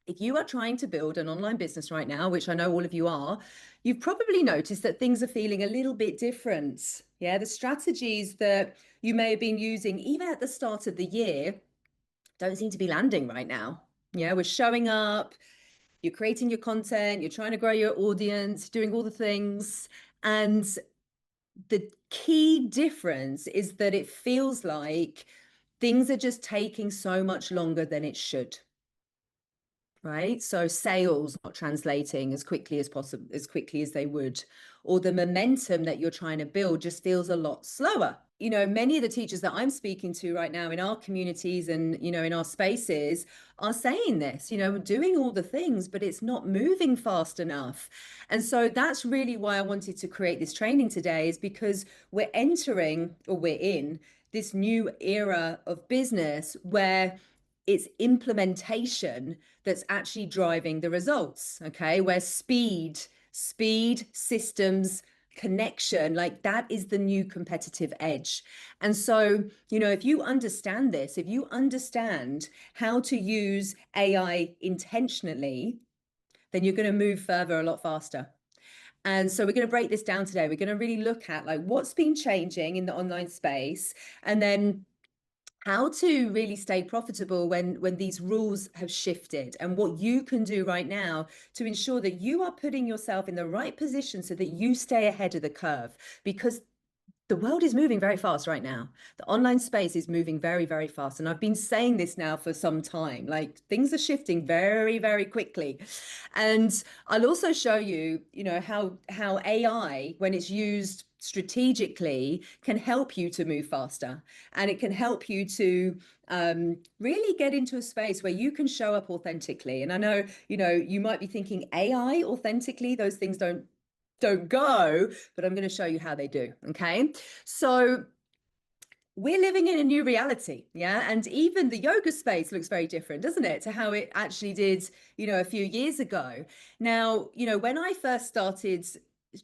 If you are trying to build an online business right now, which I know all of you are, you've probably noticed that things are feeling a little bit different. Yeah, the strategies that you may have been using even at the start of the year don't seem to be landing right now. Yeah, we're showing up, you're creating your content, you're trying to grow your audience, doing all the things. And the key difference is that it feels like things are just taking so much longer than it should. Right? So sales not translating as quickly as possible, as quickly as they would, or the momentum that you're trying to build just feels a lot slower. You know, many of the teachers that I'm speaking to right now in our communities and, you know, in our spaces are saying this, you know, we're doing all the things, but it's not moving fast enough. And so that's really why I wanted to create this training today, is because we're entering, or we're in this new era of business where it's implementation that's actually driving the results. Okay, where speed, systems, connection, like that is the new competitive edge. And so, you know, if you understand this, if you understand how to use AI intentionally, then you're going to move further a lot faster. And so we're going to break this down today. We're going to really look at like what's been changing in the online space, and then how to really stay profitable when these rules have shifted, and what you can do right now to ensure that you are putting yourself in the right position so that you stay ahead of the curve, because the world is moving very fast right now. The online space is moving very, very fast. And I've been saying this now for some time, like things are shifting very, very quickly. And I'll also show you, you know, how AI, when it's used strategically, can help you to move faster. And it can help you to really get into a space where you can show up authentically. And I know, you know, you might be thinking AI authentically, those things don't go, but I'm going to show you how they do. Okay. So we're living in a new reality. Yeah. And even the yoga space looks very different, doesn't it, to how it actually did, you know, a few years ago. Now, you know, when I first started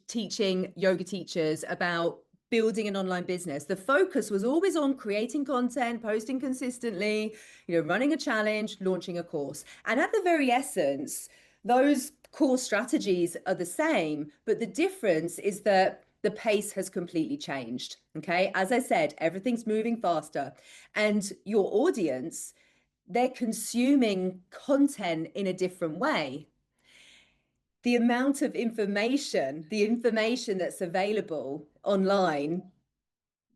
teaching yoga teachers about building an online business, the focus was always on creating content, posting consistently, you know, running a challenge, launching a course. And at the very essence, those core strategies are the same, but the difference is that the pace has completely changed. Okay. As I said, everything's moving faster, and your audience, they're consuming content in a different way. The amount of information, the information that's available online,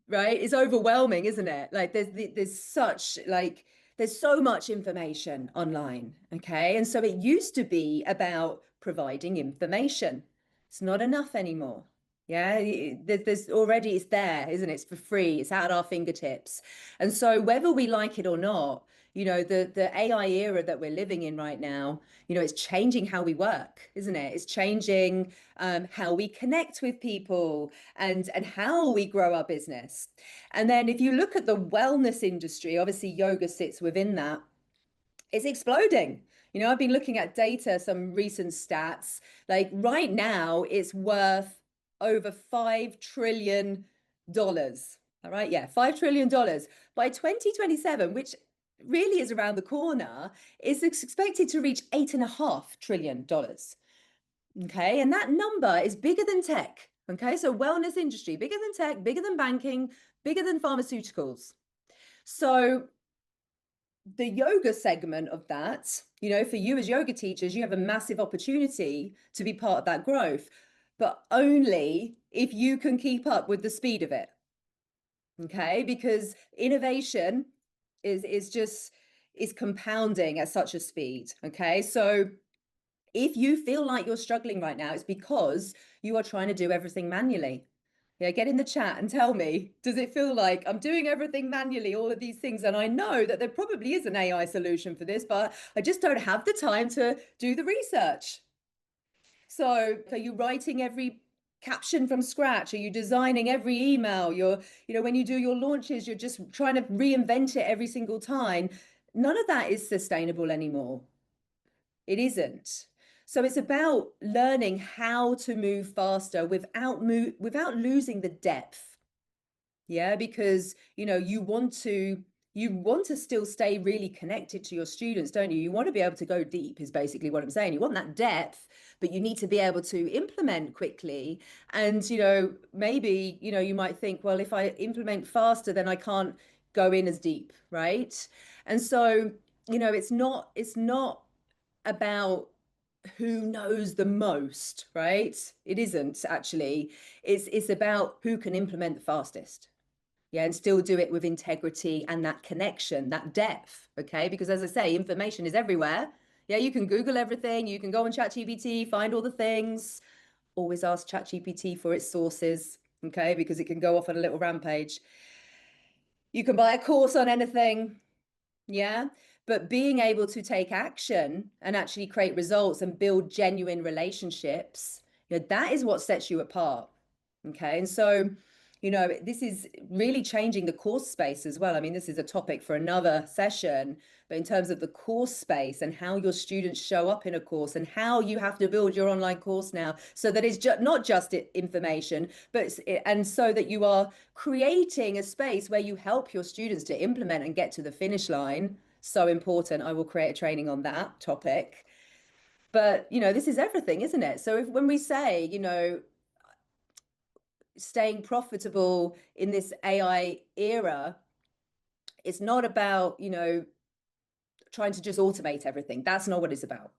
right, is overwhelming, isn't it? Like there's such like there's so much information online. Okay. And so it used to be about providing information. It's not enough anymore. Yeah, there's already, it's there, isn't it? It's for free. It's at our fingertips. And so whether we like it or not, you know, the AI era that we're living in right now, you know, it's changing how we work, isn't it? It's changing how we connect with people, and how we grow our business. And then if you look at the wellness industry, obviously yoga sits within that, it's exploding. You know, I've been looking at data, some recent stats, like right now it's worth over $5 trillion. All right, yeah, $5 trillion by 2027, which really is around the corner, is expected to reach $8.5 trillion. Okay, and that number is bigger than tech. Okay, so wellness industry, bigger than tech, bigger than banking, bigger than pharmaceuticals. So the yoga segment of that, you know, for you as yoga teachers, you have a massive opportunity to be part of that growth, but only if you can keep up with the speed of it. Okay, because innovation is compounding at such a speed. Okay, so if you feel like you're struggling right now, it's because you are trying to do everything manually. Yeah, get in the chat and tell me, does it feel like I'm doing everything manually, all of these things? And I know that there probably is an AI solution for this, but I just don't have the time to do the research. So are you writing every caption from scratch? Are you designing every email? You know, when you do your launches, you're just trying to reinvent it every single time. None of that is sustainable anymore. It isn't. So it's about learning how to move faster without losing the depth. Yeah, because you know you want to you want to still stay really connected to your students, don't you? You want to be able to go deep, is basically what I'm saying. You want that depth, but you need to be able to implement quickly. And, maybe, you might think, well, if I implement faster, then I can't go in as deep, right? And so, it's not about who knows the most, right? It isn't actually. It's about who can implement the fastest. Yeah, and still do it with integrity and that connection, that depth. Okay, because as I say, information is everywhere. Yeah, you can Google everything, you can go on ChatGPT, find all the things. Always ask ChatGPT for its sources, okay, because it can go off on a little rampage. You can buy a course on anything, yeah, but being able to take action and actually create results and build genuine relationships, that is what sets you apart. Okay. And so, this is really changing the course space as well. I mean, this is a topic for another session, but in terms of the course space and how your students show up in a course and how you have to build your online course now so that it's not just information, but and so that you are creating a space where you help your students to implement and get to the finish line. So important. I will create a training on that topic. But, this is everything, isn't it? So when we say, staying profitable in this AI era, it's not about, trying to just automate everything. That's not what it's about.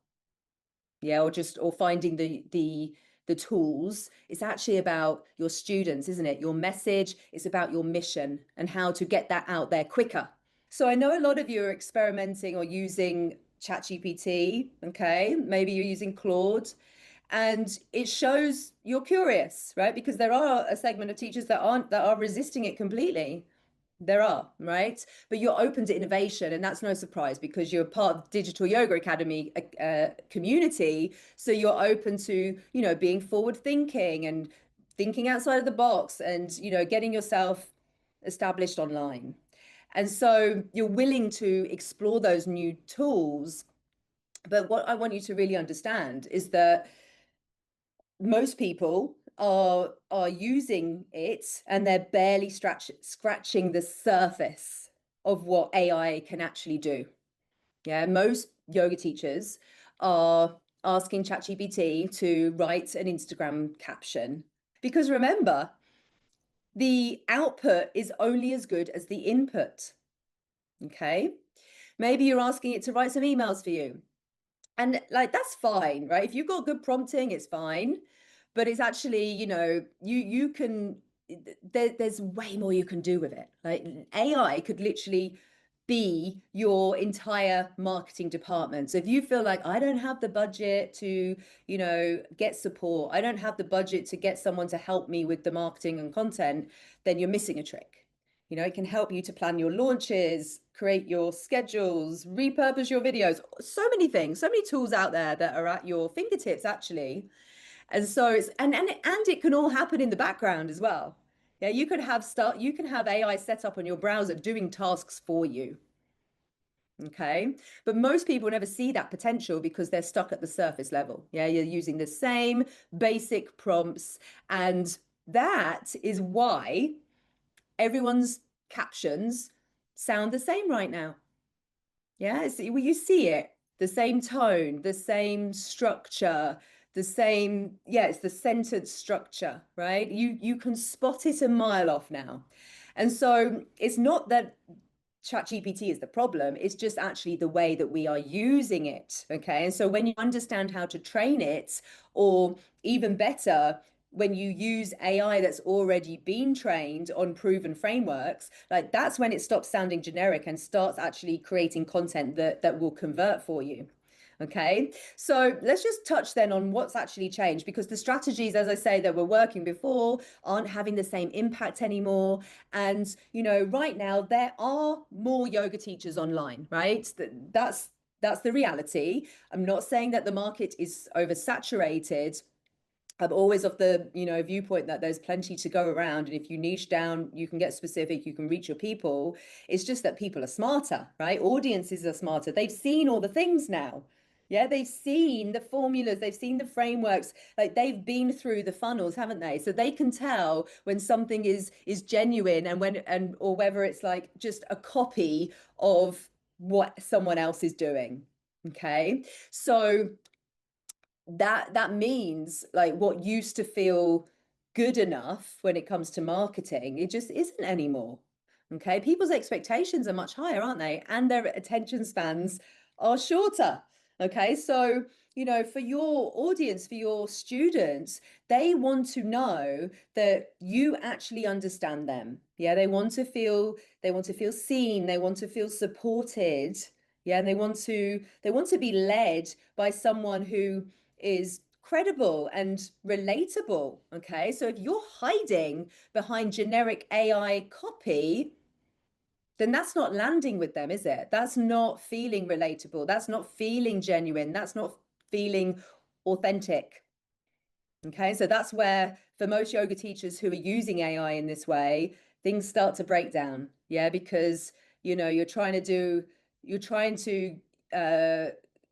Yeah, or finding the tools. It's actually about your students, isn't it? Your message. It's about your mission and how to get that out there quicker. So I know a lot of you are experimenting or using ChatGPT, okay? Maybe you're using Claude, and it shows you're curious, right? Because there are a segment of teachers that are resisting it completely. There are, right? But you're open to innovation, and that's no surprise because you're part of Digital Yoga Academy community. So you're open to, being forward thinking and thinking outside of the box and, getting yourself established online. And so you're willing to explore those new tools. But what I want you to really understand is that most people are using it and they're barely scratching the surface of what AI can actually do. Yeah, most yoga teachers are asking ChatGPT to write an Instagram caption because remember, the output is only as good as the input. Okay, maybe you're asking it to write some emails for you. And like that's fine, right? If you've got good prompting, it's fine. But it's actually, you can there's way more you can do with it. Like AI could literally be your entire marketing department. So if you feel like I don't have the budget to, get support, I don't have the budget to get someone to help me with the marketing and content, then you're missing a trick. It can help you to plan your launches, create your schedules, repurpose your videos, so many things, so many tools out there that are at your fingertips, actually. And so and it can all happen in the background as well. Yeah, you can have AI set up on your browser doing tasks for you. Okay. But most people never see that potential because they're stuck at the surface level. Yeah, you're using the same basic prompts. And that is why everyone's captions sound the same right now. Yeah, well, you see it, the same tone, the same structure, the same, yeah, it's the sentence structure, right? You can spot it a mile off now. And so it's not that ChatGPT is the problem, it's just actually the way that we are using it. Okay. And so when you understand how to train it, or even better, when you use AI that's already been trained on proven frameworks, like that's when it stops sounding generic and starts actually creating content that will convert for you. Okay, so let's just touch then on what's actually changed because the strategies, as I say, that were working before aren't having the same impact anymore. And, right now there are more yoga teachers online, right? That's the reality. I'm not saying that the market is oversaturated. I'm always of the, viewpoint that there's plenty to go around. And if you niche down, you can get specific, you can reach your people. It's just that people are smarter, right? Audiences are smarter. They've seen all the things now. Yeah, they've seen the formulas, they've seen the frameworks, like they've been through the funnels, haven't they? So they can tell when something is genuine and when and or whether it's like just a copy of what someone else is doing. Okay. So that means like what used to feel good enough when it comes to marketing, it just isn't anymore. Okay, people's expectations are much higher, aren't they? And their attention spans are shorter. Okay, so for your audience, for your students, they want to know that you actually understand them. Yeah, they want to feel seen, they want to feel supported. Yeah, and they want to be led by someone who is credible and relatable. Okay, so if you're hiding behind generic AI copy, then that's not landing with them, is it? That's not feeling relatable. That's not feeling genuine. That's not feeling authentic. Okay, so that's where for most yoga teachers who are using AI in this way, things start to break down. Yeah, because you're trying to uh,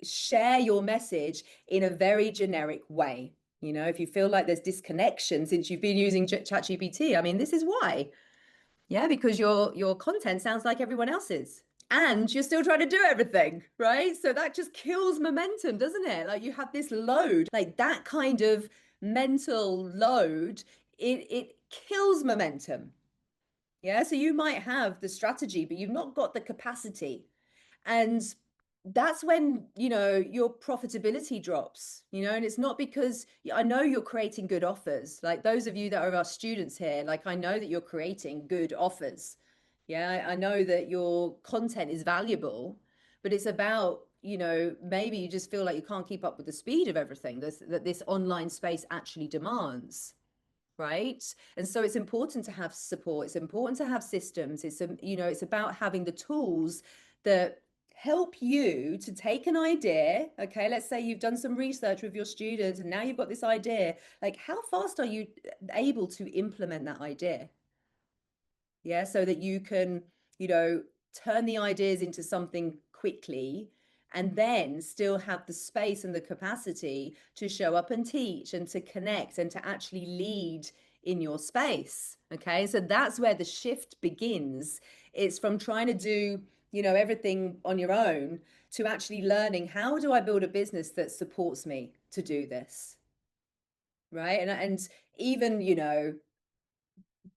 share your message in a very generic way. If you feel like there's disconnection since you've been using ChatGPT, I mean, this is why. Yeah, because your content sounds like everyone else's. And you're still trying to do everything, right? So that just kills momentum, doesn't it? Like you have this load, like that kind of mental load, it kills momentum. Yeah. So you might have the strategy, but you've not got the capacity. And that's when your profitability drops, and it's not because I know you're creating good offers. Like those of you that are our students here, like I know that you're creating good offers. Yeah, I know that your content is valuable, but it's about maybe you just feel like you can't keep up with the speed of everything that this online space actually demands, right? And so it's important to have support, it's important to have systems. It's about having the tools that help you to take an idea. Okay, let's say you've done some research with your students and now you've got this idea. Like how fast are you able to implement that idea? Yeah, so that you can turn the ideas into something quickly and then still have the space and the capacity to show up and teach and to connect and to actually lead in your space. Okay, so that's where the shift begins. It's from trying to do everything on your own to actually learning, how do I build a business that supports me to do this, right? And even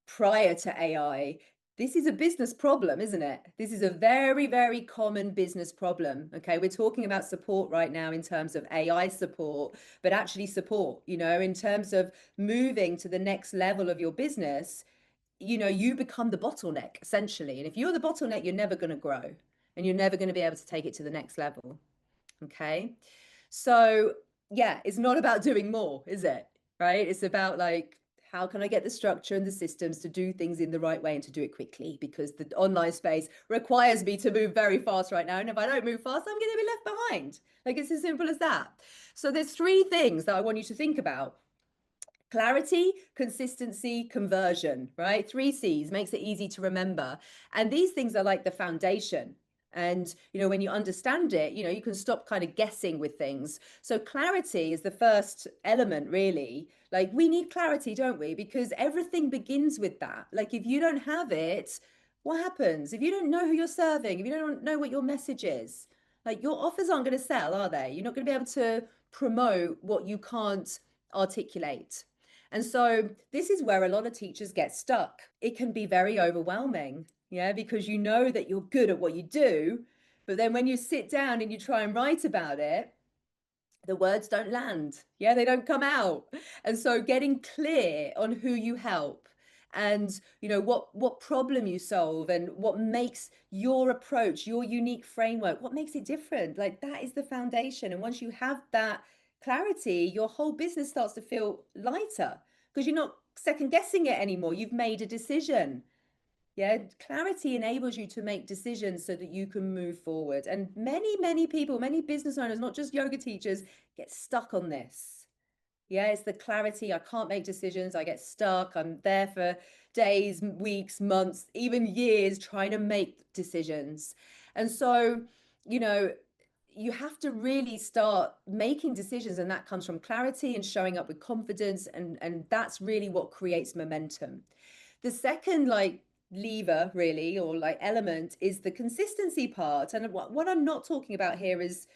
prior to AI, this is a business problem, isn't it? This is a very, very common business problem. Okay, we're talking about support right now in terms of AI support, but actually support, in terms of moving to the next level of your business, you become the bottleneck essentially. And if you're the bottleneck, you're never going to grow and you're never going to be able to take it to the next level. Okay. So, yeah, it's not about doing more, is it? Right? It's about like, how can I get the structure and the systems to do things in the right way and to do it quickly? Because the online space requires me to move very fast right now. And if I don't move fast, I'm going to be left behind. Like, it's as simple as that. So, there's three things that I want you to think about: clarity, consistency, conversion, right? 3 C's makes it easy to remember. And these things are like the foundation. And, when you understand it, you can stop kind of guessing with things. So clarity is the first element, really. Like we need clarity, don't we? Because everything begins with that. Like if you don't have it, what happens? If you don't know who you're serving, if you don't know what your message is, like your offers aren't going to sell, are they? You're not going to be able to promote what you can't articulate. And so this is where a lot of teachers get stuck. It can be very overwhelming, yeah, because you know that you're good at what you do, but then when you sit down and you try and write about it, the words don't land. Yeah, they don't come out. And so getting clear on who you help and what problem you solve and what makes your approach, your unique framework, what makes it different, like that is the foundation. And once you have that clarity, your whole business starts to feel lighter because you're not second guessing it anymore. You've made a decision. Yeah, clarity enables you to make decisions so that you can move forward. And many people, many business owners, not just yoga teachers, get stuck on this. Yeah, it's the clarity. I can't make decisions. I get stuck. I'm there for days, weeks, months, even years trying to make decisions. And so, you know, you have to really start making decisions, and that comes from clarity and showing up with confidence, and that's really what creates momentum. The second lever really, or like element, is the consistency part. And what I'm not talking about here is,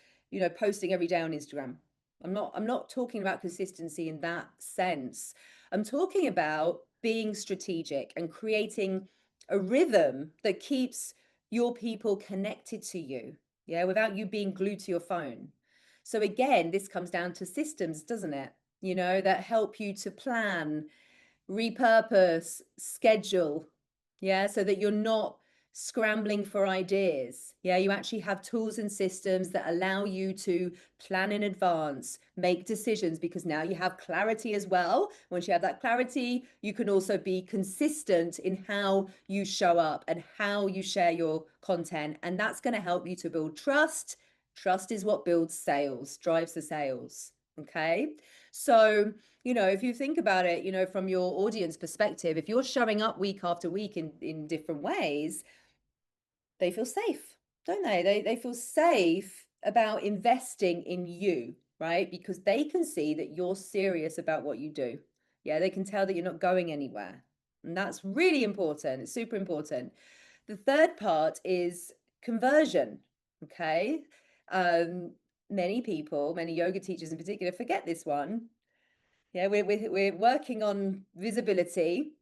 posting every day on Instagram. I'm not talking about consistency in that sense. I'm talking about being strategic and creating a rhythm that keeps your people connected to you, yeah, without you being glued to your phone. So again, this comes down to systems, doesn't it? That help you to plan, repurpose, schedule, yeah, so that you're not scrambling for ideas. Yeah, you actually have tools and systems that allow you to plan in advance, make decisions, because now you have clarity as well. Once you have that clarity, you can also be consistent in how you show up and how you share your content, and that's going to help you to build trust. Trust is what builds sales, drives the sales. Okay, so if you think about it, from your audience perspective, if you're showing up week after week in different ways, they feel safe, don't they? They feel safe about investing in you, right? Because they can see that you're serious about what you do. Yeah, they can tell that you're not going anywhere. And that's really important. It's super important. The third part is conversion. Okay. Um, Many people, many yoga teachers in particular, forget this one. Yeah, we're working on visibility,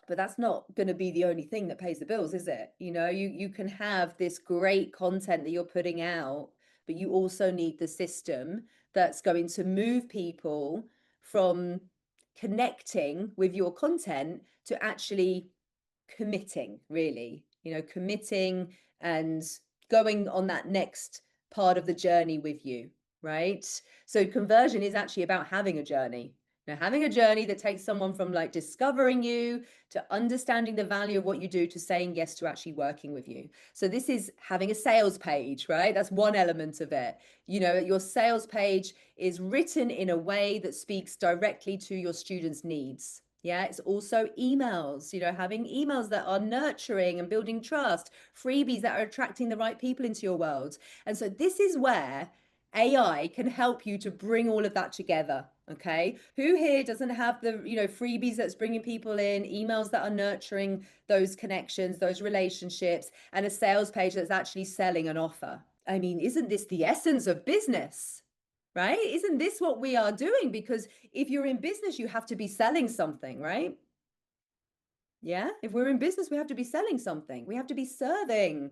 but that's not going to be the only thing that pays the bills, is it? You can have this great content that you're putting out, but you also need the system that's going to move people from connecting with your content to actually committing, really, committing and going on that next part of the journey with you, right? So conversion is actually about having a journey. Having a journey that takes someone from like discovering you to understanding the value of what you do to saying yes to actually working with you. So this is having a sales page, right? That's one element of it. Your sales page is written in a way that speaks directly to your students' needs. Yeah, it's also emails, having emails that are nurturing and building trust, freebies that are attracting the right people into your world. And so this is where AI can help you to bring all of that together. Okay. Who here doesn't have the, freebies that's bringing people in, emails that are nurturing those connections, those relationships, and a sales page that's actually selling an offer? I mean, isn't this the essence of business? Right? Isn't this what we are doing? Because if you're in business, you have to be selling something, right? Yeah. If we're in business, we have to be selling something. We have to be serving.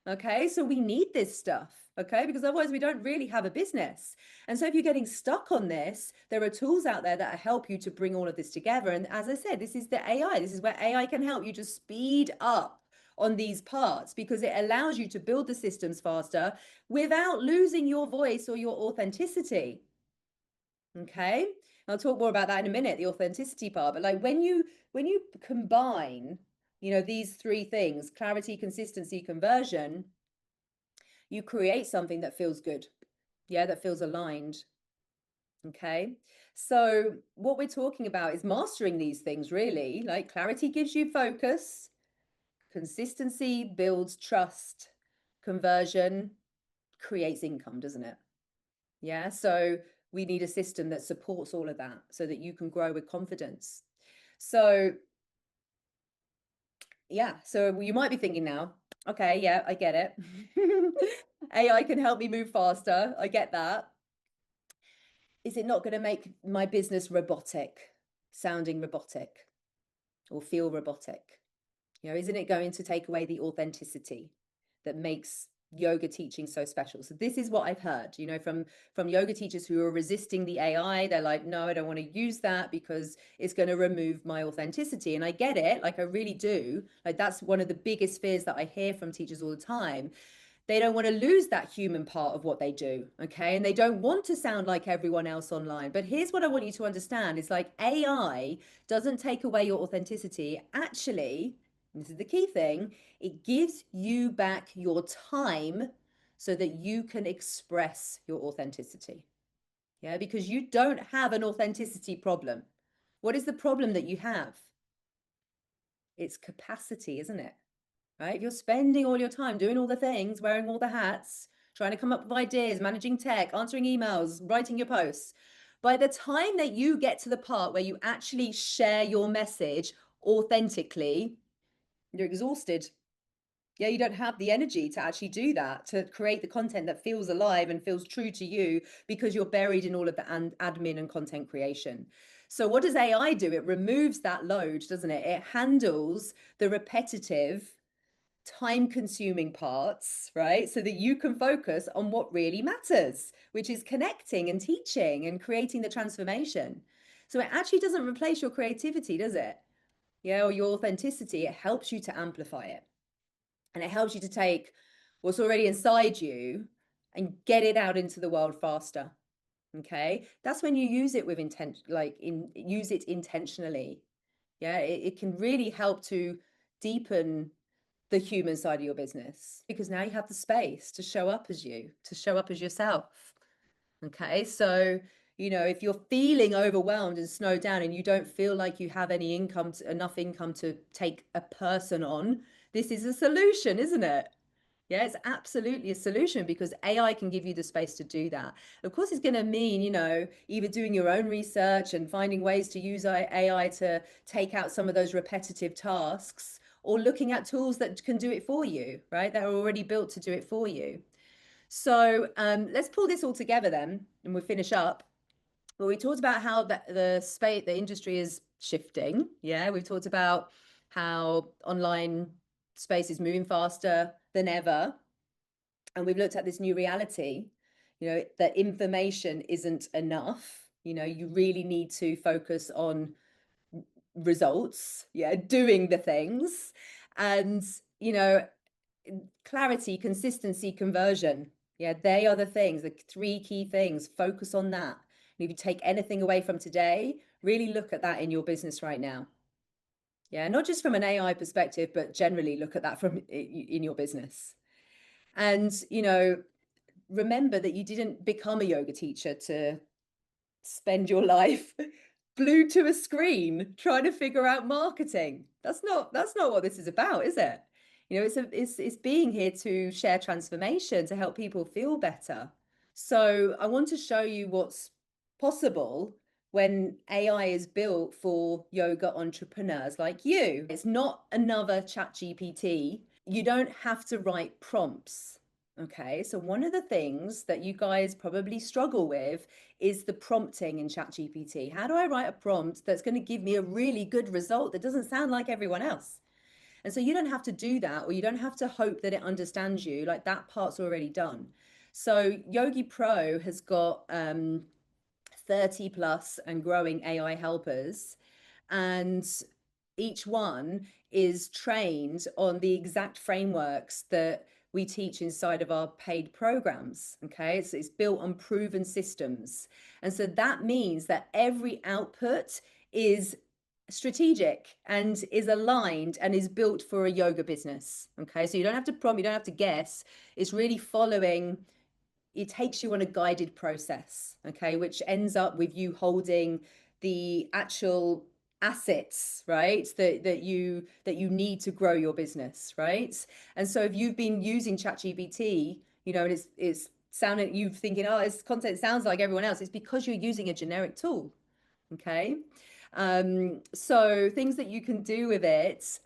Okay. So we need this stuff. Okay. Because otherwise we don't really have a business. And so if you're getting stuck on this, there are tools out there that help you to bring all of this together. And as I said, this is the AI. This is where AI can help you to speed up on these parts, because it allows you to build the systems faster without losing your voice or your authenticity. Okay. I'll talk more about that in a minute, the authenticity part. But like when you combine, these three things, clarity, consistency, conversion, you create something that feels good. Yeah, that feels aligned. Okay. So what we're talking about is mastering these things, really. Like clarity gives you focus, consistency builds trust, conversion creates income, doesn't it? Yeah. So we need a system that supports all of that so that you can grow with confidence. So, yeah. So you might be thinking now, okay, yeah, I get it. AI can help me move faster. I get that. Is it not going to make my business robotic, sounding robotic, or feel robotic? Isn't it going to take away the authenticity that makes yoga teaching so special? So this is what I've heard, from yoga teachers who are resisting the AI. They're like, no, I don't want to use that because it's going to remove my authenticity. And I get it, like I really do. Like that's one of the biggest fears that I hear from teachers all the time. They don't want to lose that human part of what they do. Okay. And they don't want to sound like everyone else online. But here's what I want you to understand is like AI doesn't take away your authenticity. Actually, this is the key thing, it gives you back your time so that you can express your authenticity. Yeah. Because you don't have an authenticity problem. What is the problem that you have? It's capacity, isn't it? Right? If you're spending all your time doing all the things, wearing all the hats, trying to come up with ideas, managing tech, answering emails, writing your posts. By the time that you get to the part where you actually share your message authentically, you're exhausted. Yeah, you don't have the energy to actually do that, to create the content that feels alive and feels true to you, because you're buried in all of the admin and content creation. So what does AI do? It removes that load, doesn't it? It handles the repetitive, time-consuming parts, right? So that you can focus on what really matters, which is connecting and teaching and creating the transformation. So it actually doesn't replace your creativity, does it? Yeah, or your authenticity. It helps you to amplify it. And it helps you to take what's already inside you and get it out into the world faster. Okay, that's when you use it with intent, use it intentionally. Yeah, it can really help to deepen the human side of your business, because now you have the space to show up as you, to show up as yourself. Okay, so if you're feeling overwhelmed and snowed down and you don't feel like you have any income, enough income to take a person on, this is a solution, isn't it? Yeah, it's absolutely a solution, because AI can give you the space to do that. Of course, it's going to mean, either doing your own research and finding ways to use AI to take out some of those repetitive tasks, or looking at tools that can do it for you, right? That are already built to do it for you. So let's pull this all together then, and we'll finish up. Well, we talked about how the industry is shifting. Yeah, we've talked about how online space is moving faster than ever. And we've looked at this new reality, that information isn't enough. You really need to focus on results, yeah, doing the things. And, clarity, consistency, conversion. Yeah, they are the things, the three key things. Focus on that. And if you take anything away from today, really look at that in your business right now. Yeah, not just from an AI perspective, but generally look at that from in your business. And, remember that you didn't become a yoga teacher to spend your life glued to a screen trying to figure out marketing. That's not what this is about, is it? It's being here to share transformation, to help people feel better. So I want to show you what's possible when AI is built for yoga entrepreneurs like you. It's not another ChatGPT. You don't have to write prompts. Okay, so one of the things that you guys probably struggle with is the prompting in ChatGPT. How do I write a prompt that's going to give me a really good result that doesn't sound like everyone else? And so you don't have to do that, or you don't have to hope that it understands you. Like, that part's already done. So YogiPro has got 30 plus and growing AI helpers, and each one is trained on the exact frameworks that we teach inside of our paid programs. Okay, it's built on proven systems. And so that means that every output is strategic and is aligned and is built for a yoga business. Okay, so you don't have to prompt, you don't have to guess. It's really following, it takes you on a guided process, okay, which ends up with you holding the actual assets, right, that you need to grow your business, right? And so if you've been using ChatGPT, and it's sounding, you thinking, oh, this content sounds like everyone else, it's because you're using a generic tool. Okay, so things that you can do with it,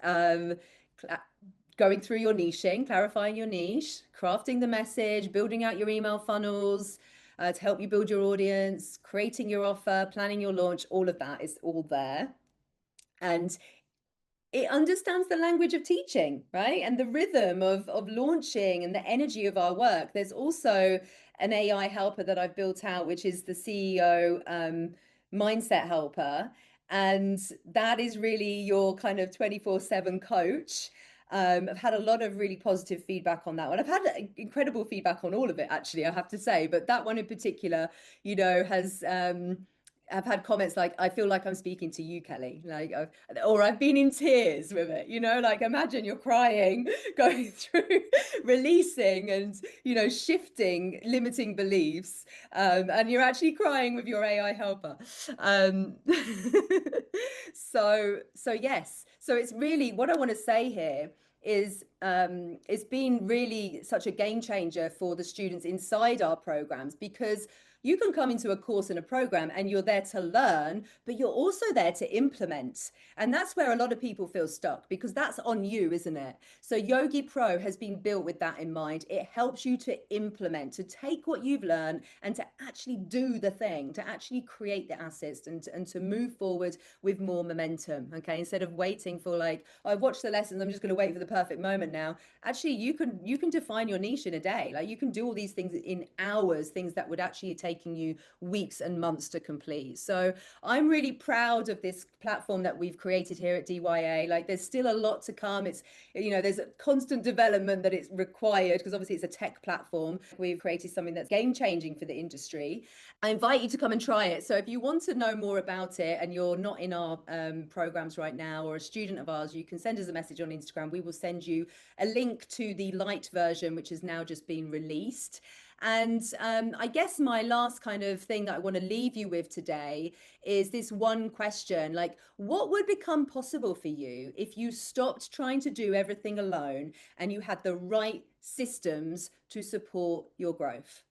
going through your niching, clarifying your niche, crafting the message, building out your email funnels to help you build your audience, creating your offer, planning your launch, all of that is all there. And it understands the language of teaching, right? And the rhythm of launching and the energy of our work. There's also an AI helper that I've built out, which is the CEO mindset helper. And that is really your kind of 24/7 coach. I've had a lot of really positive feedback on that one. I've had incredible feedback on all of it, actually, I have to say. But that one in particular, has I've had comments like, I feel like I'm speaking to you, Kelly, or I've been in tears with it, like, imagine you're crying, going through releasing and, shifting limiting beliefs, and you're actually crying with your AI helper. So yes, so it's really, what I want to say here is it's been really such a game changer for the students inside our programs, because you can come into a course and a program and you're there to learn, but you're also there to implement. And that's where a lot of people feel stuck, because that's on you, isn't it? So Yogi Pro has been built with that in mind. It helps you to implement, to take what you've learned and to actually do the thing, to actually create the assets, and to move forward with more momentum. Okay. Instead of waiting for, like, oh, I've watched the lessons, I'm just going to wait for the perfect moment now. Actually, you can define your niche in a day. Like, you can do all these things in hours, things that would actually taking you weeks and months to complete. So I'm really proud of this platform that we've created here at DYA. Like, there's still a lot to come. It's, there's a constant development that it's required, because obviously it's a tech platform. We've created something that's game changing for the industry. I invite you to come and try it. So if you want to know more about it and you're not in our programs right now, or a student of ours, you can send us a message on Instagram. We will send you a link to the light version, which has now just been released. And I guess my last kind of thing that I want to leave you with today is this one question: like, what would become possible for you if you stopped trying to do everything alone and you had the right systems to support your growth?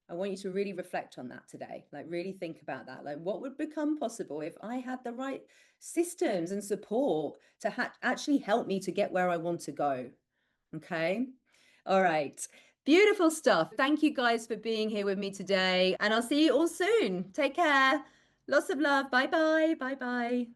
I want you to really reflect on that today. Like, really think about that. Like, what would become possible if I had the right systems and support to actually help me to get where I want to go? Okay. All right. Beautiful stuff. Thank you guys for being here with me today. And I'll see you all soon. Take care. Lots of love. Bye bye. Bye bye.